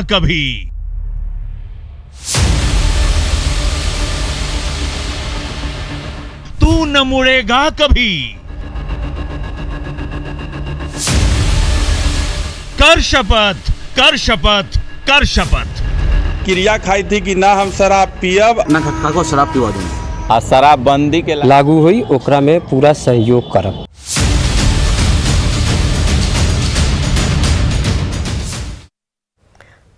कभी तू न मुड़ेगा कभी। कर शपथ, कर शपथ, कर शपथ। क्रिया खाई थी कि ना हम शराब पियब ना खक्का को शराब पिवा दूंगा आ शराबबंदी के लागू हुई ओकरा में पूरा सहयोग करब।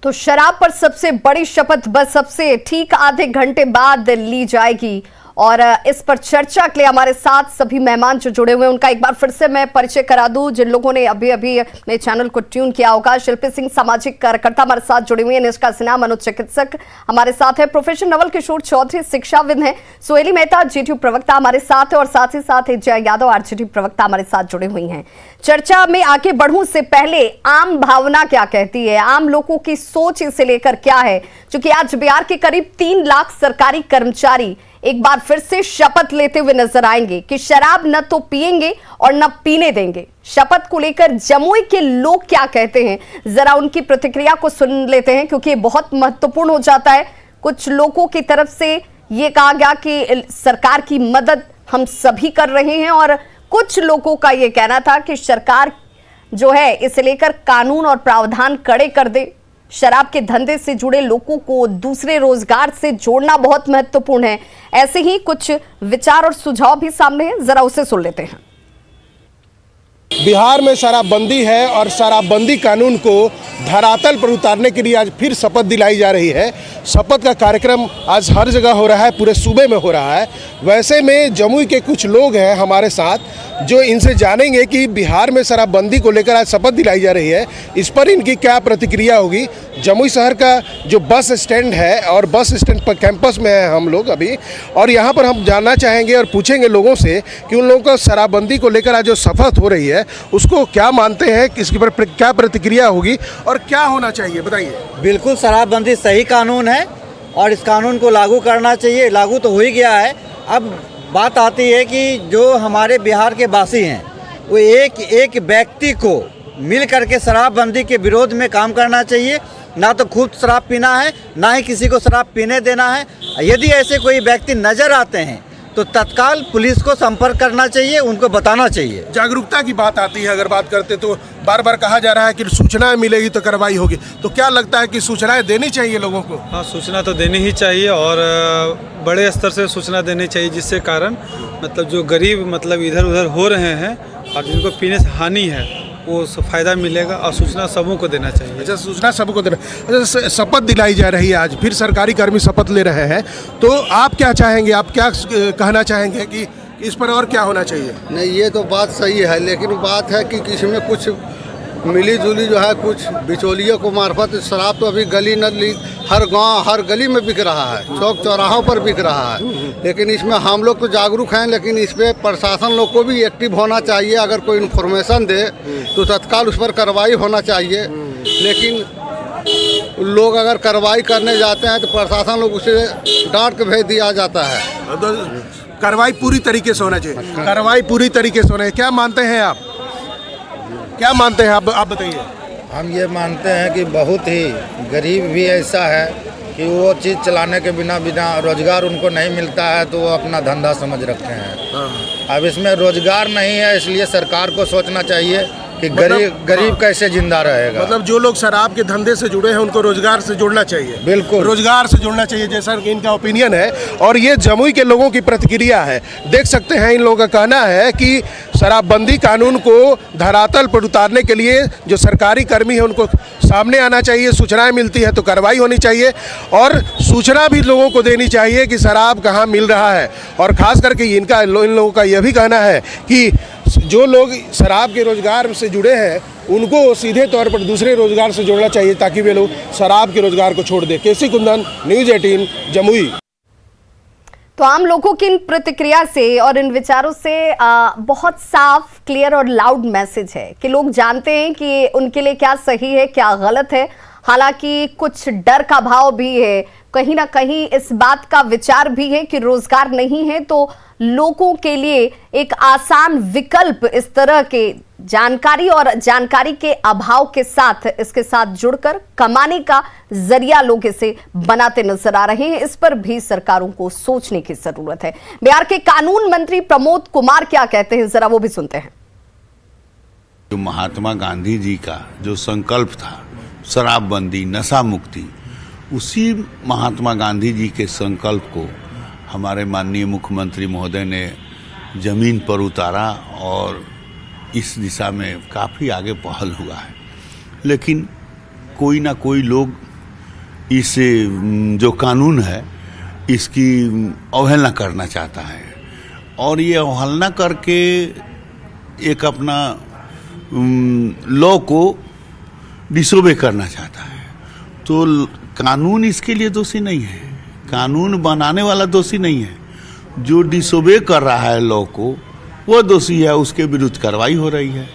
तो शराब पर सबसे बड़ी शपथ बस सबसे ठीक आधे घंटे बाद ली जाएगी और इस पर चर्चा के लिए हमारे साथ सभी मेहमान जो जुड़े हुए हैं उनका एक बार फिर से मैं परिचय करा दूं। जिन लोगों ने अभी अभी अपने चैनल को ट्यून किया होगा, शिल्पी सिंह सामाजिक कार्यकर्ता हमारे साथ जुड़े हुए हैं, निष्का सिन्हा मनोचिकित्सक हमारे साथ है, प्रोफेसर नवल किशोर चौधरी शिक्षाविद हैं, सुहेली मेहता जेडीयू प्रवक्ता हमारे साथ है और साथ ही साथ जय यादव आरजेडी प्रवक्ता हमारे साथ जुड़े हुई हैं। चर्चा में आगे बढ़ूं से पहले आम भावना क्या कहती है, आम लोगों की सोच इसे लेकर क्या है, क्योंकि आज बिहार के करीब 3 लाख सरकारी कर्मचारी एक बार फिर से शपथ लेते हुए नजर आएंगे कि शराब न तो पिएंगे और न पीने देंगे। शपथ को लेकर जमुई के लोग क्या कहते हैं, जरा उनकी प्रतिक्रिया को सुन लेते हैं, क्योंकि ये बहुत महत्वपूर्ण हो जाता है। कुछ लोगों की तरफ से ये कहा गया कि सरकार की मदद हम सभी कर रहे हैं और कुछ लोगों का ये कहना था कि सरकार जो है इसे लेकर कानून और प्रावधान कड़े कर दे। शराब के धंधे से जुड़े लोगों को दूसरे रोजगार से जोड़ना बहुत महत्वपूर्ण है। ऐसे ही कुछ विचार और सुझाव भी सामने हैं, जरा उसे सुन लेते हैं। बिहार में शराबबंदी है और शराबबंदी कानून को धरातल पर उतारने के लिए आज फिर शपथ दिलाई जा रही है। शपथ का कार्यक्रम आज हर जगह हो रहा है, पूरे सूबे में हो रहा है। वैसे में जमुई के कुछ लोग हैं हमारे साथ जो इनसे जानेंगे कि बिहार में शराबबंदी को लेकर आज शपथ दिलाई जा रही है, इस पर इनकी क्या प्रतिक्रिया होगी। जमुई शहर का जो बस स्टैंड है और बस स्टैंड पर कैंपस में है हम लोग अभी, और यहाँ पर हम जानना चाहेंगे और पूछेंगे लोगों से कि उन लोगों को शराबबंदी को लेकर आज जो शपथ हो रही है उसको क्या मानते हैं, किसकी पर क्या प्रतिक्रिया होगी और क्या होना चाहिए, बताइए। बिल्कुल, शराबबंदी सही कानून है और इस कानून को लागू करना चाहिए। लागू तो हो ही गया है। अब बात आती है कि जो हमारे बिहार के वासी हैं वो एक एक व्यक्ति को मिल करके शराबबंदी के विरोध में काम करना चाहिए। ना तो खुद शराब पीना है, ना ही किसी को शराब पीने देना है। यदि ऐसे कोई व्यक्ति नज़र आते हैं तो तत्काल पुलिस को संपर्क करना चाहिए, उनको बताना चाहिए। जागरूकता की बात आती है, अगर बात करते तो बार बार कहा जा रहा है कि सूचना मिलेगी तो कार्रवाई होगी, तो क्या लगता है कि सूचनाएं देनी चाहिए लोगों को? हाँ, सूचना तो देनी ही चाहिए और बड़े स्तर से सूचना देनी चाहिए, जिससे कारण मतलब जो गरीब मतलब इधर उधर हो रहे हैं और जिनको पीने से हानि है वो फ़ायदा मिलेगा और सूचना सबों को देना चाहिए। अच्छा, सूचना सबको देना। अच्छा, शपथ दिलाई जा रही है आज, फिर सरकारी कर्मी शपथ ले रहे हैं, तो आप क्या चाहेंगे, आप क्या कहना चाहेंगे कि इस पर और क्या होना चाहिए? नहीं, ये तो बात सही है, लेकिन बात है कि इसमें कुछ मिली जुली जो है कुछ बिचौलियों को मार्फत शराब तो अभी गली नली हर गांव हर गली में बिक रहा है, चौक चौराहों पर बिक रहा है। लेकिन इसमें हम लोग तो जागरूक हैं, लेकिन इस पर प्रशासन लोग को भी एक्टिव होना चाहिए। अगर कोई इन्फॉर्मेशन दे तो तत्काल उस पर कार्रवाई होना चाहिए। लेकिन लोग अगर कार्रवाई करने जाते हैं तो प्रशासन लोग उसे डांट के भेज दिया जाता है। कार्रवाई पूरी तरीके से होना चाहिए, कार्रवाई पूरी तरीके से होना चाहिए। क्या मानते हैं आप, क्या मानते हैं आप बताइए। हम ये मानते हैं कि बहुत ही गरीब भी ऐसा है कि वो चीज़ चलाने के बिना रोजगार उनको नहीं मिलता है, तो वो अपना धंधा समझ रखते हैं। अब इसमें रोजगार नहीं है, इसलिए सरकार को सोचना चाहिए कि गरीब कैसे जिंदा रहेगा। मतलब जो लोग शराब के धंधे से जुड़े हैं उनको रोजगार से जोड़ना चाहिए। बिल्कुल, रोजगार से जोड़ना चाहिए, जैसा कि इनका ओपिनियन है। और ये जमुई के लोगों की प्रतिक्रिया है, देख सकते हैं। इन लोगों का कहना है कि शराबबंदी कानून को धरातल पर उतारने के लिए जो सरकारी कर्मी है उनको सामने आना चाहिए, सूचनाएं मिलती है तो कार्रवाई होनी चाहिए और सूचना भी लोगों को देनी चाहिए कि शराब कहाँ मिल रहा है। और ख़ास करके इन लोगों का यह भी कहना है कि जो लोग शराब के रोजगार से जुड़े हैं उनको सीधे तौर पर दूसरे रोजगार से जोड़ना चाहिए, ताकि वे लोग शराब के रोजगार को छोड़ दें। केसी कुंदन, न्यूज़ 18 जमुई। तो आम लोगों की इन प्रतिक्रिया से और इन विचारों से बहुत साफ, क्लियर और लाउड मैसेज है कि लोग जानते हैं कि उनके लिए क्या सही है, क्या गलत है। हालांकि कुछ डर का भाव भी है, कहीं ना कहीं इस बात का विचार भी है कि रोजगार नहीं है तो लोगों के लिए एक आसान विकल्प इस तरह के जानकारी और जानकारी के अभाव के साथ इसके साथ जुड़कर कमाने का जरिया लोग इसे बनाते नजर आ रहे हैं। इस पर भी सरकारों को सोचने की जरूरत है। बिहार के कानून मंत्री प्रमोद कुमार क्या कहते हैं, जरा वो भी सुनते हैं। जो महात्मा गांधी जी का जो संकल्प था शराबबंदी, नशा मुक्ति, उसी महात्मा गांधी जी के संकल्प को हमारे माननीय मुख्यमंत्री महोदय ने जमीन पर उतारा और इस दिशा में काफ़ी आगे पहल हुआ है। लेकिन कोई ना कोई लोग इस जो कानून है इसकी अवहेलना करना चाहता है और ये अवहेलना करके एक अपना लॉ को डिसोबे करना चाहता है। तो कानून इसके लिए दोषी नहीं है, कानून बनाने वाला दोषी नहीं है, जो डिसोबे कर रहा है लॉ को वो दोषी है, उसके विरुद्ध कार्रवाई हो रही है।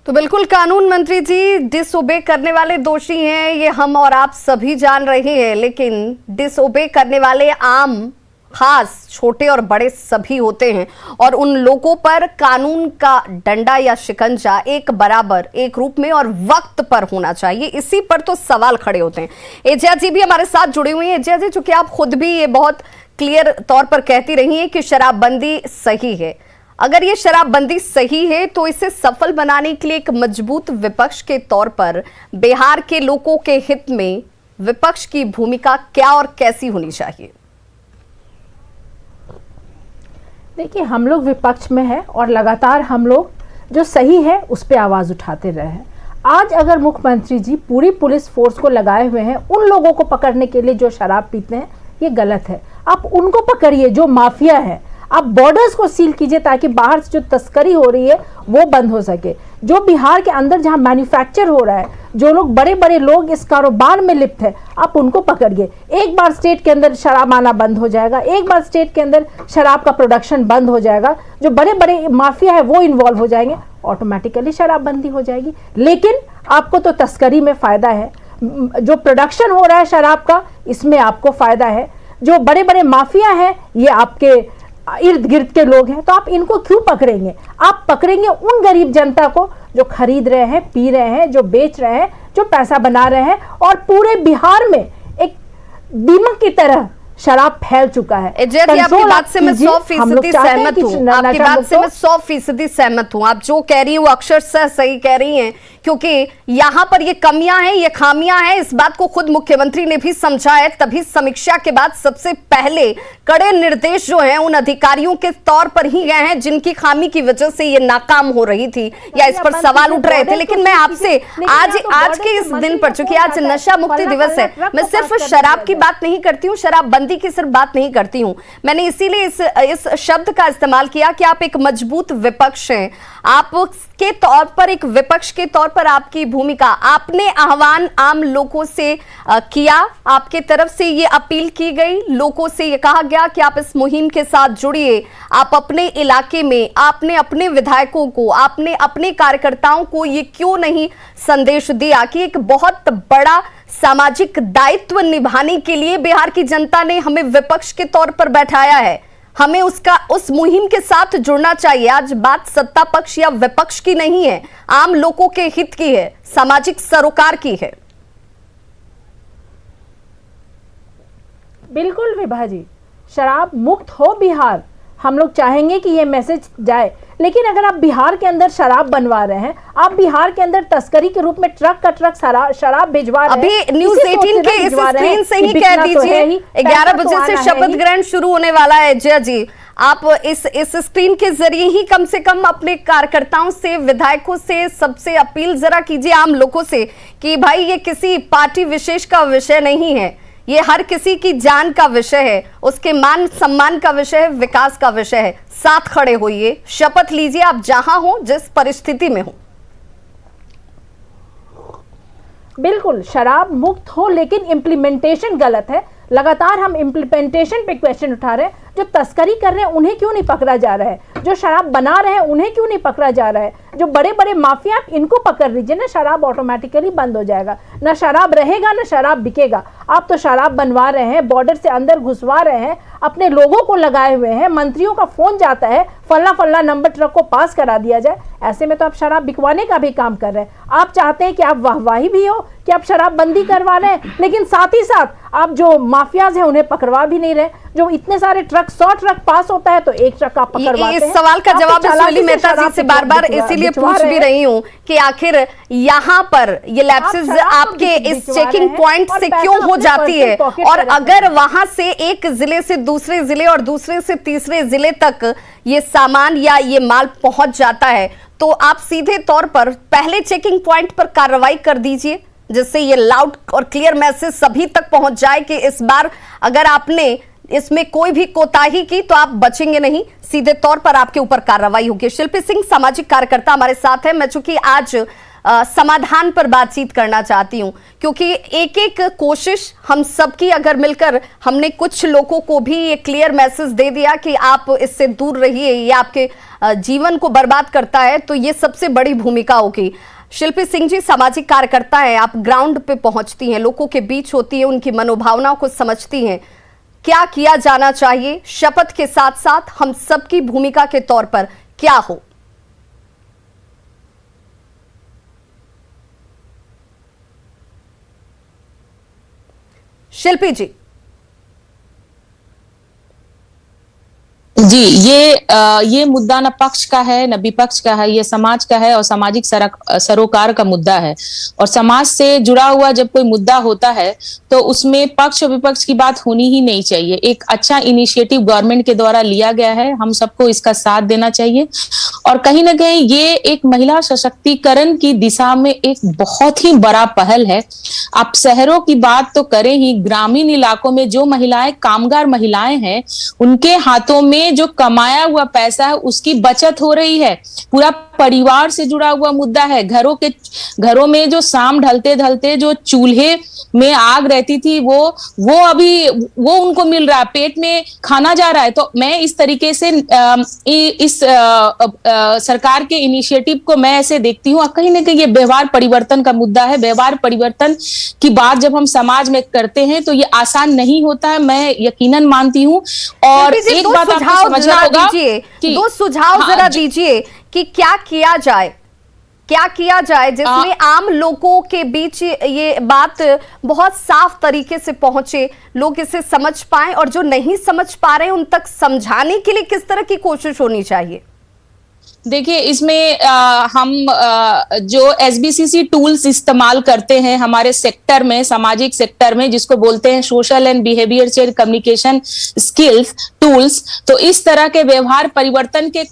तो बिल्कुल कानून मंत्री जी, डिसओबे करने वाले दोषी हैं ये हम और आप सभी जान रहे हैं, लेकिन डिसओबे करने वाले आम, खास, छोटे और बड़े सभी होते हैं और उन लोगों पर कानून का डंडा या शिकंजा एक बराबर, एक रूप में और वक्त पर होना चाहिए। इसी पर तो सवाल खड़े होते हैं। एजिया जी भी हमारे साथ जुड़े हुए हैं। एजिया जी, चूंकि आप खुद भी ये बहुत क्लियर तौर पर कहती रही हैं कि शराबबंदी सही है, अगर ये शराबबंदी सही है तो इसे सफल बनाने के लिए एक मजबूत विपक्ष के तौर पर बिहार के लोगों के हित में विपक्ष की भूमिका क्या और कैसी होनी चाहिए? देखिए, हम लोग विपक्ष में हैं और लगातार हम लोग जो सही है उस पर आवाज़ उठाते रहे हैं। आज अगर मुख्यमंत्री जी पूरी पुलिस फोर्स को लगाए हुए हैं उन लोगों को पकड़ने के लिए जो शराब पीते हैं, ये गलत है। आप उनको पकड़िए जो माफिया है, आप बॉर्डर्स को सील कीजिए ताकि बाहर से जो तस्करी हो रही है वो बंद हो सके। जो बिहार के अंदर जहां मैन्युफैक्चर हो रहा है, जो लोग बड़े बड़े लोग इस कारोबार में लिप्त है, आप उनको पकड़िए। एक बार स्टेट के अंदर शराब आना बंद हो जाएगा, एक बार स्टेट के अंदर शराब का प्रोडक्शन बंद हो जाएगा, जो बड़े बड़े माफिया है वो इन्वॉल्व हो जाएंगे, ऑटोमेटिकली शराबबंदी हो जाएगी। लेकिन आपको तो तस्करी में फायदा है, जो प्रोडक्शन हो रहा है शराब का इसमें आपको फायदा है। जो बड़े बड़े माफिया हैं ये आपके इर्द गिर्द के लोग हैं, तो आप इनको क्यों पकड़ेंगे? आप पकड़ेंगे उन गरीब जनता को जो खरीद रहे हैं, पी रहे हैं, जो बेच रहे हैं, जो पैसा बना रहे हैं। और पूरे बिहार में एक दीमक की तरह शराब फैल चुका है। आपकी बात से मैं 100% सहमत हूँ, आपकी बात से मैं 100% सहमत हूँ। आप जो कह रही हैं वो अक्षरशः सही कह रही हैं, क्योंकि यहाँ पर ये कमियां हैं, ये खामियां हैं, इस बात को खुद मुख्यमंत्री ने भी समझा है। तभी समीक्षा के बाद सबसे पहले कड़े निर्देश जो हैं उन अधिकारियों के तौर पर ही गए हैं जिनकी खामी की वजह से ये नाकाम हो रही थी या इस पर सवाल उठ रहे थे। लेकिन मैं आपसे आज के इस दिन पर, चूंकि आज नशा मुक्ति दिवस है, मैं सिर्फ शराब की बात नहीं करती हूँ, शराबबंदी की सिर्फ बात नहीं करती हूँ। मैंने इसीलिए इस शब्द का इस्तेमाल किया कि आप एक मजबूत विपक्ष हैं। आप के तौर पर, एक विपक्ष के तौर पर आपकी भूमिका, आपने आह्वान आम लोगों से किया, आपके तरफ से ये अपील की गई, लोगों से ये कहा गया कि आप इस मुहिम के साथ जुड़िए। आप अपने इलाके में, आपने अपने विधायकों को, आपने अपने कार्यकर्ताओं को ये क्यों नहीं संदेश दिया कि एक बहुत बड़ा सामाजिक दायित्व निभाने के लिए बिहार की जनता ने हमें विपक्ष के तौर पर बैठाया है, हमें उस मुहिम के साथ जुड़ना चाहिए। आज बात सत्ता पक्ष या विपक्ष की नहीं है, आम लोगों के हित की है, सामाजिक सरोकार की है। बिल्कुल विभा जी, शराब मुक्त हो बिहार, हम लोग चाहेंगे कि ये मैसेज जाए। लेकिन अगर आप बिहार के अंदर शराब बनवा रहे हैं, आप बिहार के अंदर तस्करी के रूप में ट्रक का ट्रक शराब भिजवा रहे हैं। अभी न्यूज़ 18 के इस स्क्रीन से ही कह दीजिए 11 बजे से शपथ ग्रहण शुरू होने वाला है। जय जी, आप इस स्क्रीन के जरिए ही कम से कम अपने कार्यकर्ताओं से, विधायकों से, सबसे अपील जरा कीजिए आम लोगों से कि भाई ये किसी पार्टी विशेष का विषय नहीं है, ये हर किसी की जान का विषय है, उसके मान सम्मान का विषय है, विकास का विषय है। साथ खड़े होइए, शपथ लीजिए, आप जहां हो, जिस परिस्थिति में हो। बिल्कुल शराब मुक्त हो, लेकिन इम्प्लीमेंटेशन गलत है। लगातार हम इम्प्लीमेंटेशन पे क्वेश्चन उठा रहे हैं। जो तस्करी कर रहे हैं उन्हें क्यों नहीं पकड़ा जा रहा है? जो शराब बना रहे हैं उन्हें क्यों नहीं पकड़ा जा रहा है? जो बड़े बड़े माफिया, इनको पकड़ लीजिए ना, शराब ऑटोमेटिकली बंद हो जाएगा। ना शराब रहेगा ना शराब बिकेगा। आप तो शराब बनवा रहे हैं, बॉर्डर से अंदर घुसवा रहे हैं, अपने लोगों को लगाए हुए हैं, मंत्रियों का फोन जाता है फल्ला फल्ला नंबर ट्रक को पास करा दिया जाए। ऐसे में तो आप शराब बिकवाने का भी काम कर रहे हैं। आप चाहते हैं कि आप वाहवाही भी हो कि आप शराब बंदी करवा रहे हैं, लेकिन साथ ही साथ आप जो माफियाज हैं उन्हें पकड़वा भी नहीं रहे। जो इतने सारे ट्रक, 100 ट्रक पास होता है तो एक ट्रक आप पकड़वाते हैं। इस सवाल का जवाब सुनील मेहता जी से बार-बार इसीलिए पूछ भी रही हूं कि आखिर यहाँ पर ये लैप्सेस आपके इस चेकिंग पॉइंट से क्यों हो जाती है, और अगर वहां से एक जिले से दूसरे जिले और दूसरे से तीसरे जिले तक ये सामान या ये माल पहुंच जाता है, तो आप सीधे तौर पर पहले चेकिंग पॉइंट पर कार्रवाई कर दीजिए, जिससे ये लाउड और क्लियर मैसेज सभी तक पहुंच जाए कि इस बार अगर आपने इसमें कोई भी कोताही की तो आप बचेंगे नहीं, सीधे तौर पर आपके ऊपर कार्रवाई होगी। शिल्पी सिंह सामाजिक कार्यकर्ता हमारे साथ है। मैं चूंकि आज समाधान पर बातचीत करना चाहती हूं, क्योंकि एक एक कोशिश हम सबकी अगर मिलकर हमने कुछ लोगों को भी ये क्लियर मैसेज दे दिया कि आप इससे दूर रहिए, ये आपके जीवन को बर्बाद करता है, तो ये सबसे बड़ी भूमिका होगी। शिल्पी सिंह जी सामाजिक कार्यकर्ता हैं, आप ग्राउंड पे पहुंचती हैं, लोगों के बीच होती हैं, उनकी मनोभावनाओं को समझती हैं। क्या किया जाना चाहिए? शपथ के साथ साथ हम सबकी भूमिका के तौर पर क्या हो? शिल्पी जी। जी, ये मुद्दा न पक्ष का है न विपक्ष का है, ये समाज का है और सामाजिक सरोकार का मुद्दा है। और समाज से जुड़ा हुआ जब कोई मुद्दा होता है तो उसमें पक्ष और विपक्ष की बात होनी ही नहीं चाहिए। एक अच्छा इनिशिएटिव गवर्नमेंट के द्वारा लिया गया है, हम सबको इसका साथ देना चाहिए। और कहीं ना कहीं ये एक महिला सशक्तिकरण की दिशा में एक बहुत ही बड़ा पहल है। आप शहरों की बात तो करें ही, ग्रामीण इलाकों में जो महिलाएं, कामगार महिलाएं हैं, उनके हाथों में जो कमाया हुआ पैसा है उसकी बचत हो रही है। पूरा परिवार से जुड़ा हुआ मुद्दा है। घरों में जो शाम ढलते ढलते जो चूल्हे में आग रहती थी वो अभी उनको मिल रहा है, पेट में खाना जा रहा है। तो मैं इस तरीके से इस सरकार के इनिशिएटिव को मैं ऐसे देखती हूँ। कहीं ना कहीं ये व्यवहार परिवर्तन का मुद्दा है। व्यवहार परिवर्तन की बात जब हम समाज में करते हैं तो ये आसान नहीं होता है, मैं यकीनन मानती हूँ। और एक बात आपको समझना होगा, दो सुझाव जरा दीजिए कि क्या किया जाए जिसमें आम लोगों के बीच ये बात बहुत साफ तरीके से पहुंचे, लोग इसे समझ पाएं, और जो नहीं समझ पा रहे हैं उन तक समझाने के लिए किस तरह की कोशिश होनी चाहिए? देखिए, इसमें हम जो SBCC टूल्स इस्तेमाल करते हैं हमारे सेक्टर में, सामाजिक सेक्टर में, जिसको बोलते हैं social and behaviour change communication skills tools, तो इस तरह के व्यवहार परिवर्तन के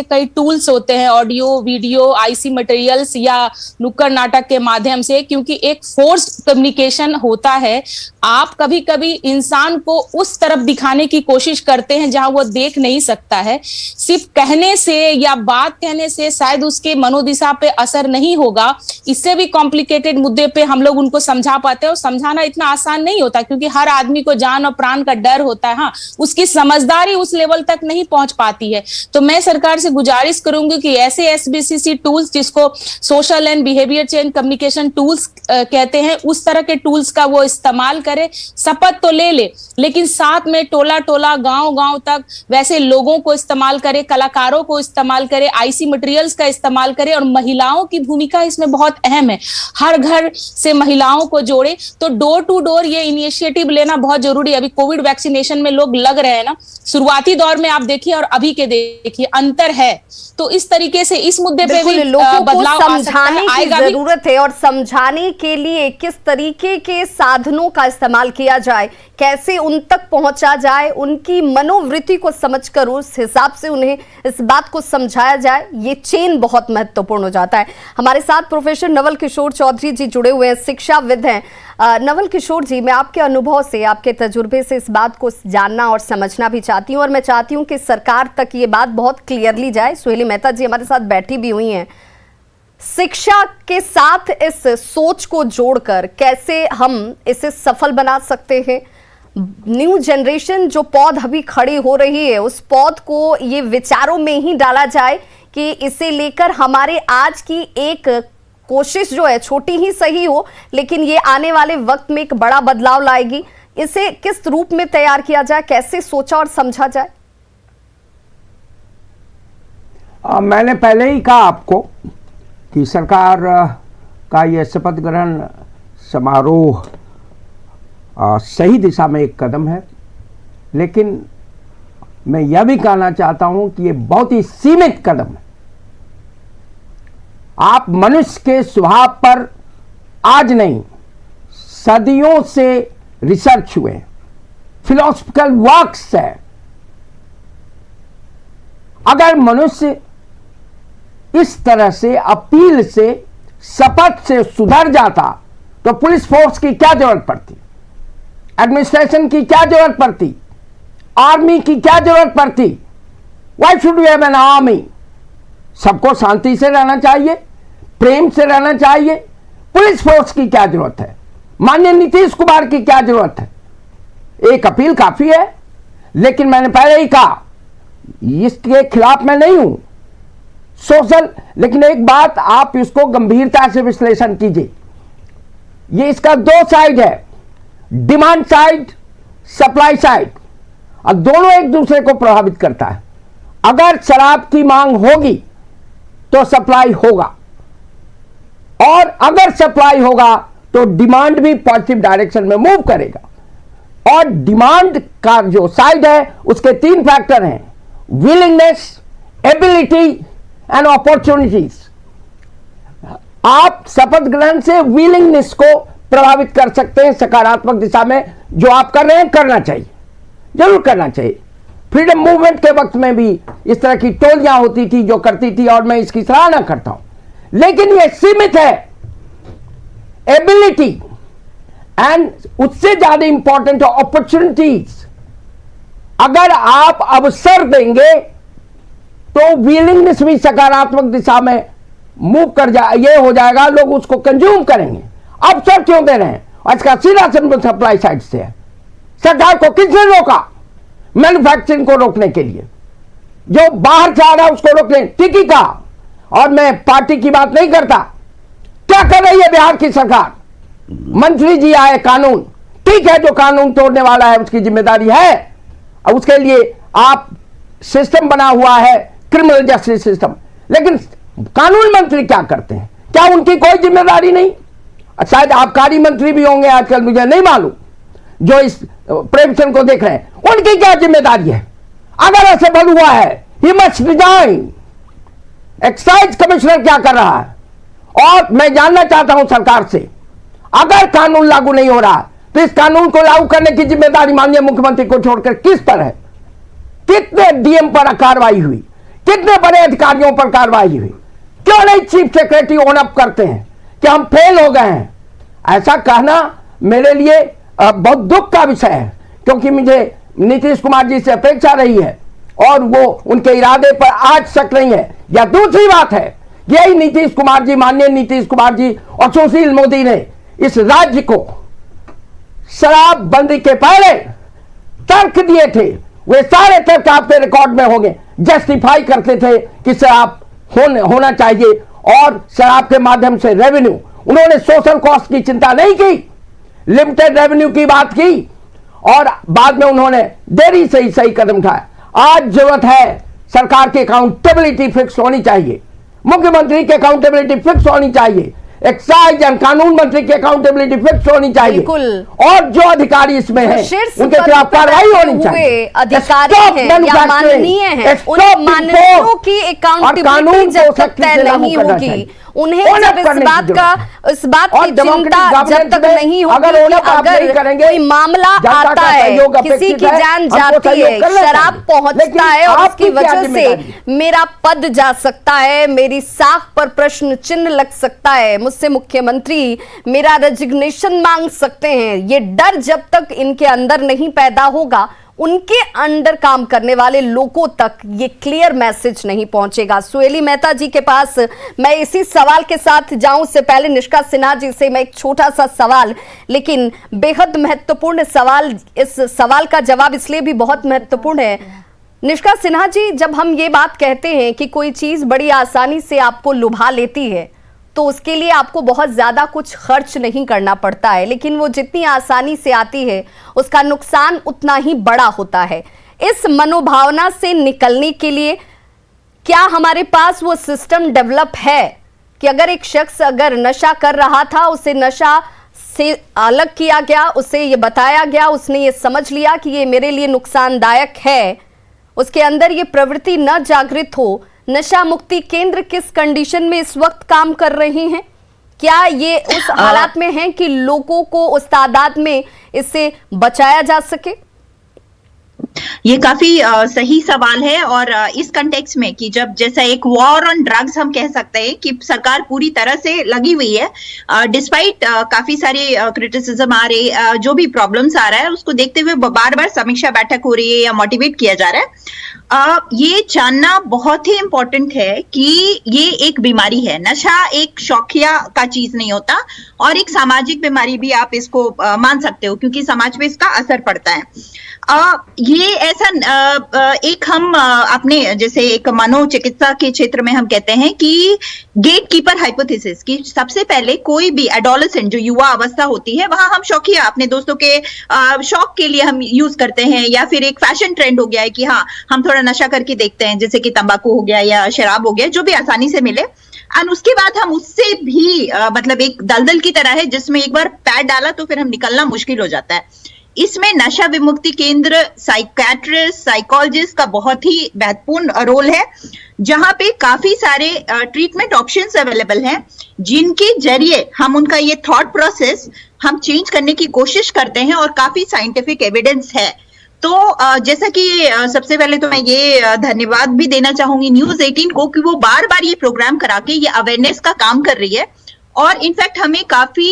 कई टूल्स होते हैं, ऑडियो, वीडियो, IC मटेरियल्स या नुक्कड़ नाटक के माध्यम से। क्योंकि एक फोर्स कम्युनिकेशन होता है, आप कभी कभी इंसान को उस तरफ दिखाने की कोशिश करते हैं जहां वो देख नहीं सकता है। सिर्फ कहने से या बात कहने से शायद उसके मनोदिशा पे असर नहीं होगा। इससे भी कॉम्प्लिकेटेड मुद्दे पे हम लोग उनको समझा पाते हैं, और समझाना इतना आसान नहीं होता क्योंकि हर आदमी को जान और प्राण का डर होता है। हाँ, उसकी समझदारी उस लेवल तक नहीं पहुंच पाती है। तो मैं सरकार से गुजारिश करूंगी कि ऐसे SBCC टूल्स, जिसको social and behaviour change communication tools कहते हैं, उस तरह के टूल्स का वो इस्तेमाल करे। शपथ तो ले, लेकिन साथ में टोला टोला, गांव गांव तक वैसे लोगों को इस्तेमाल करे, कलाकारों को इस्तेमाल करे, IC मटेरियल्स का इस्तेमाल करे। और महिलाओं की भूमिका इसमें बहुत अहम है। हर घर से महिलाओं को जोड़े, तो डोर टू डोर ये इनिशिएटिव लेना बहुत जरूरी है। अभी कोविड वैक्सीनेशन में लोग लग रहे हैं ना, शुरुआती दौर में आप देखिए और अभी के देखिए अंतर है। तो इस तरीके से इस मुद्दे पे भी लोगों को बदलाव समझाने की जरूरत है, और समझाने के लिए किस तरीके के साधनों का इस्तेमाल किया जाए, कैसे उन तक पहुंचा जाए, उनकी मनोवृत्ति को समझकर उस हिसाब से उन्हें इस बात को समझाया जाए, ये चेन बहुत महत्वपूर्ण हो जाता है। हमारे साथ प्रोफेसर नवल किशोर चौधरी जी जुड़े हुए हैं, शिक्षाविद हैं। नवल किशोर जी, मैं आपके अनुभव से, आपके तजुर्बे से इस बात को जानना और समझना भी चाहती हूँ, और मैं चाहती हूँ कि सरकार तक ये बात बहुत क्लियरली जाए। सुहेली मेहता जी हमारे साथ बैठी भी हुई हैं। शिक्षा के साथ इस सोच को जोड़कर कैसे हम इसे सफल बना सकते हैं? न्यू जनरेशन जो पौध अभी खड़ी हो रही है, उस पौध को ये विचारों में ही डाला जाए कि इसे लेकर हमारे आज की एक कोशिश जो है छोटी ही सही हो, लेकिन ये आने वाले वक्त में एक बड़ा बदलाव लाएगी। इसे किस रूप में तैयार किया जाए, कैसे सोचा और समझा जाए? मैंने पहले ही कहा आपको कि सरकार का यह शपथ ग्रहण समारोह सही दिशा में एक कदम है, लेकिन मैं यह भी कहना चाहता हूं कि यह बहुत ही सीमित कदम है। आप मनुष्य के स्वभाव पर आज नहीं, सदियों से रिसर्च हुए, फिलोसफिकल वर्क्स है। अगर मनुष्य इस तरह से अपील से, शपथ से सुधर जाता तो पुलिस फोर्स की क्या जरूरत पड़ती, एडमिनिस्ट्रेशन की क्या जरूरत पड़ती, आर्मी की क्या जरूरत पड़ती? Why should we have an army? सबको शांति से रहना चाहिए, प्रेम से रहना चाहिए। पुलिस फोर्स की क्या जरूरत है? माननीय नीतीश कुमार की क्या जरूरत है? एक अपील काफी है, लेकिन मैंने पहले ही कहा इसके खिलाफ मैं नहीं हूं सोशल, लेकिन एक बात आप इसको गंभीरता से विश्लेषण कीजिए। ये इसका दो साइड है, डिमांड साइड, सप्लाई साइड, और दोनों एक दूसरे को प्रभावित करता है। अगर शराब की मांग होगी तो सप्लाई होगा, और अगर सप्लाई होगा तो डिमांड भी पॉजिटिव डायरेक्शन में मूव करेगा। और डिमांड का जो साइड है उसके तीन फैक्टर हैं, विलिंगनेस, एबिलिटी एंड अपॉर्चुनिटीज। आप शपथ ग्रहण से विलिंगनेस को प्रभावित कर सकते हैं सकारात्मक दिशा में। जो आप कर रहे हैं करना चाहिए, जरूर करना चाहिए। फ्रीडम मूवमेंट के वक्त में भी इस तरह की टोलियां होती थी जो करती थी, और मैं इसकी सराहना करता हूं, लेकिन यह सीमित है। एबिलिटी एंड उससे ज्यादा इंपॉर्टेंट है अपॉर्चुनिटीज। अगर आप अवसर देंगे तो विलिंगनेस भी सकारात्मक दिशा में मूव कर ये हो जाएगा, लोग उसको कंज्यूम करेंगे। अवसर क्यों दे रहे हैं? और इसका सीधा संबंध सप्लाई साइड से है। सरकार को किसने रोका? मैन्युफैक्चरिंग को रोकने के लिए, जो बाहर से आ रहा है उसको रोकने, टिकी का। और मैं पार्टी की बात नहीं करता, क्या कर रही है बिहार की सरकार? मंत्री जी आए, कानून ठीक है, जो कानून तोड़ने वाला है उसकी जिम्मेदारी है, और उसके लिए आप सिस्टम बना हुआ है, क्रिमिनल जस्टिस सिस्टम। लेकिन कानून मंत्री क्या करते हैं? क्या उनकी कोई जिम्मेदारी नहीं? शायद आबकारी मंत्री भी होंगे आजकल, मुझे नहीं मालूम, जो इस प्रोहिबिशन को देख रहे हैं, उनकी क्या जिम्मेदारी है? अगर ऐसे बल हुआ है, he must resign. Excise commissioner क्या कर रहा है? और मैं जानना चाहता हूं सरकार से, अगर कानून लागू नहीं हो रहा तो इस कानून को लागू करने की जिम्मेदारी माननीय मुख्यमंत्री को छोड़कर किस पर है? कितने डीएम पर कार्रवाई हुई, कितने बड़े अधिकारियों पर कार्रवाई हुई? क्यों नहीं चीफ सेक्रेटरी ओन अप करते हैं कि हम फेल हो गए हैं? ऐसा कहना मेरे लिए बहुत दुख का विषय है, क्योंकि मुझे नीतीश कुमार जी से अपेक्षा रही है और वो उनके इरादे पर आज शक नहीं है। या दूसरी बात है, यही नीतीश कुमार जी, माननीय नीतीश कुमार जी और सुशील मोदी ने इस राज्य को शराब बंदी के पहले तर्क दिए थे, वे सारे तर्क आपके रिकॉर्ड में होंगे। जस्टिफाई करते थे कि शराब होना चाहिए, और शराब के माध्यम से रेवेन्यू, उन्होंने सोशल कॉस्ट की चिंता नहीं की, लिमिटेड रेवेन्यू की बात की, और बाद में उन्होंने देरी से ही सही कदम उठाया। आज जरूरत है सरकार की अकाउंटेबिलिटी फिक्स होनी चाहिए, मुख्यमंत्री की अकाउंटेबिलिटी फिक्स होनी चाहिए, एक्साइज एंड कानून मंत्री की अकाउंटेबिलिटी फिक्स होनी चाहिए, और जो अधिकारी इसमें हैं उनके खिलाफ कार्रवाई होनी चाहिए। अधिकारी हैं या माननीय हैं, उन माननीयों की अकाउंटेबिलिटी जब तक तय नहीं होगी, उन्हें जब इस बात की चिंता जब तक नहीं होगी कि अगर कोई मामला आता है, किसी की जान जाती है, शराब पहुंचता है और उसकी वजह से मेरा पद जा सकता है, मेरी साख पर प्रश्न चिन्ह लग सकता है, मुझसे मुख्यमंत्री मेरा रेजिग्नेशन मांग सकते हैं। ये डर जब तक इनके अंदर नहीं पैदा होगा, उनके अंडर काम करने वाले लोगों तक ये क्लियर मैसेज नहीं पहुंचेगा। सुहेली मेहता जी के पास मैं इसी सवाल के साथ जाऊं, उससे पहले निष्का सिन्हा जी से मैं एक छोटा सा सवाल, लेकिन बेहद महत्वपूर्ण सवाल। इस सवाल का जवाब इसलिए भी बहुत महत्वपूर्ण है। निष्का सिन्हा जी, जब हम ये बात कहते हैं कि कोई चीज बड़ी आसानी से आपको लुभा लेती है तो उसके लिए आपको बहुत ज्यादा कुछ खर्च नहीं करना पड़ता है, लेकिन वो जितनी आसानी से आती है उसका नुकसान उतना ही बड़ा होता है। इस मनोभावना से निकलने के लिए क्या हमारे पास वो सिस्टम डेवलप है कि अगर एक शख्स अगर नशा कर रहा था, उसे नशा से अलग किया गया, उसे ये बताया गया, उसने ये समझ लिया कि ये मेरे लिए नुकसानदायक है, उसके अंदर ये प्रवृत्ति न जागृत हो, नशा मुक्ति केंद्र किस कंडीशन में इस वक्त काम कर रहे हैं? क्या ये उस हालात में हैं कि लोगों को उस तादाद में इससे बचाया जा सके? ये काफी सही सवाल है और इस कंटेक्स्ट में कि जब जैसा एक वॉर ऑन ड्रग्स हम कह सकते हैं कि सरकार पूरी तरह से लगी हुई है, डिस्पाइट काफी सारे क्रिटिसिज्म आ रहे, जो भी प्रॉब्लम्स आ रहा है उसको देखते हुए बार बार समीक्षा बैठक हो रही है या मोटिवेट किया जा रहा है। ये जानना बहुत ही इंपॉर्टेंट है कि ये एक बीमारी है। नशा एक शौकिया का चीज नहीं होता और एक सामाजिक बीमारी भी आप इसको मान सकते हो, क्योंकि समाज पे इसका असर पड़ता है। ये ऐसा एक हम अपने जैसे एक मनोचिकित्सा के क्षेत्र में हम कहते हैं कि गेट कीपर हाइपोथेसिस की सबसे पहले कोई भी एडोलेसेंट जो युवा अवस्था होती है वहां हम शौकिया अपने दोस्तों के शौक के लिए हम यूज करते हैं, या फिर एक फैशन ट्रेंड हो गया है कि हाँ हम थोड़ा नशा करके देखते हैं, जैसे कि तंबाकू हो गया या शराब हो गया, जो भी आसानी से मिले। और उसके बाद हम उससे भी मतलब एक दलदल की तरह है जिसमें एक बार पैर डाला तो फिर हम निकलना मुश्किल हो जाता है। इसमें नशा विमुक्ति केंद्र, साइकियाट्रिस्ट, साइकोलॉजिस्ट का बहुत ही महत्वपूर्ण रोल है, जहां पे काफी सारे ट्रीटमेंट ऑप्शंस अवेलेबल हैं, जिनके जरिए हम उनका ये थॉट प्रोसेस हम चेंज करने की कोशिश करते हैं और काफी साइंटिफिक एविडेंस है। तो जैसा कि सबसे पहले तो मैं ये धन्यवाद भी देना चाहूंगी न्यूज 18 को कि वो बार बार ये प्रोग्राम करा के ये अवेयरनेस का काम कर रही है। और इनफैक्ट हमें काफी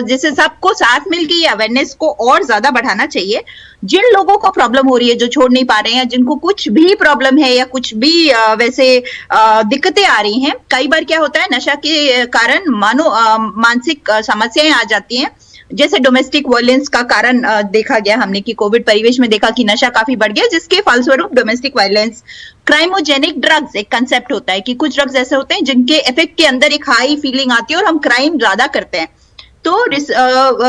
जैसे सबको साथ मिलकर ये अवेयरनेस को और ज्यादा बढ़ाना चाहिए। जिन लोगों को प्रॉब्लम हो रही है, जो छोड़ नहीं पा रहे हैं, जिनको कुछ भी प्रॉब्लम है या कुछ भी वैसे दिक्कतें आ रही हैं, कई बार क्या होता है नशा के कारण मानसिक समस्याएं आ जाती हैं, जैसे डोमेस्टिक वायलेंस का कारण देखा गया हमने कि कोविड परिवेश में देखा कि नशा काफी बढ़ गया, जिसके फलस्वरूप डोमेस्टिक वायलेंस। क्राइमोजेनिक ड्रग्स एक कंसेप्ट होता है कि कुछ ड्रग्स ऐसे होते हैं जिनके इफेक्ट के अंदर एक हाई फीलिंग आती है और हम क्राइम ज्यादा करते हैं। तो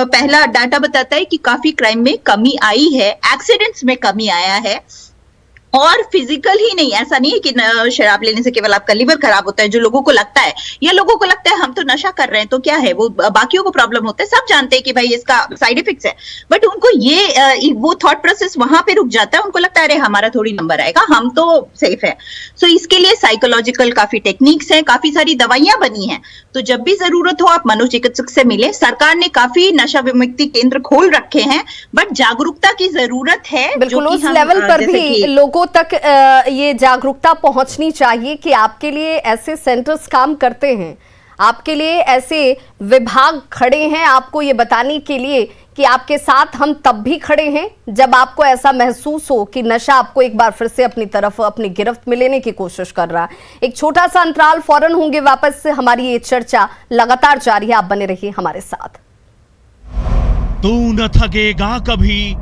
पहला डाटा बताता है कि काफी क्राइम में कमी आई है, एक्सीडेंट्स में कमी आया है, और फिजिकल ही नहीं, ऐसा नहीं है कि शराब लेने से केवल आपका लिवर खराब होता है जो लोगों को लगता है, या लोगों को लगता है हम तो नशा कर रहे हैं तो क्या है, वो बाकियों को प्रॉब्लम होता है, सब जानते हैं कि भाई इसका साइड इफेक्ट्स है, बट उनको ये वो थॉट प्रोसेस वहां पे रुक जाता है, उनको लगता है अरे हमारा थोड़ी नंबर आएगा, हम तो सेफ है। सो इसके लिए साइकोलॉजिकल काफी टेक्निक्स हैं, काफी सारी दवाइयां बनी हैं, तो जब भी जरूरत हो आप मनोचिकित्सक से मिले। सरकार ने काफी नशा विमुक्ति केंद्र खोल रखे हैं, बट जागरूकता की जरूरत है। बिल्कुल, उस लेवल पर भी लोगों तक ये जागरूकता पहुंचनी चाहिए कि आपके लिए ऐसे सेंटर्स काम करते हैं, आपके लिए ऐसे विभाग खड़े हैं आपको ये बताने के लिए कि आपके साथ हम तब भी खड़े हैं जब आपको ऐसा महसूस हो कि नशा आपको एक बार फिर से अपनी तरफ, अपनी गिरफ्त में लेने की कोशिश कर रहा है। एक छोटा सा अंतराल, फौरन होंगे वापस से। हमारी ये चर्चा लगातार जारी है, आप बने रहिए हमारे साथ। तू न थकेगा कभी,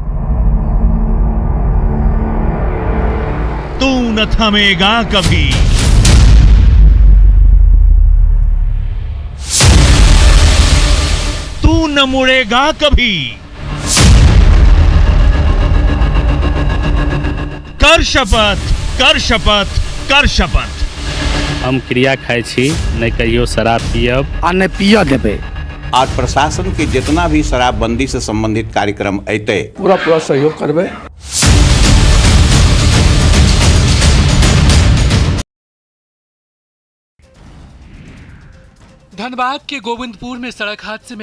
तू न थमेगा कभी, तू न मुड़ेगा कभी। कर शपथ, कर शपथ, कर शपथ। हम क्रिया खाई छी, नहीं कहियो शराब पियब आ नहीं पिया देबे। आज प्रशासन के जितना भी शराबबंदी से संबंधित कार्यक्रम अयते पूरा सहयोग करबे। धनबाद के गोविंदपुर में सड़क हादसे में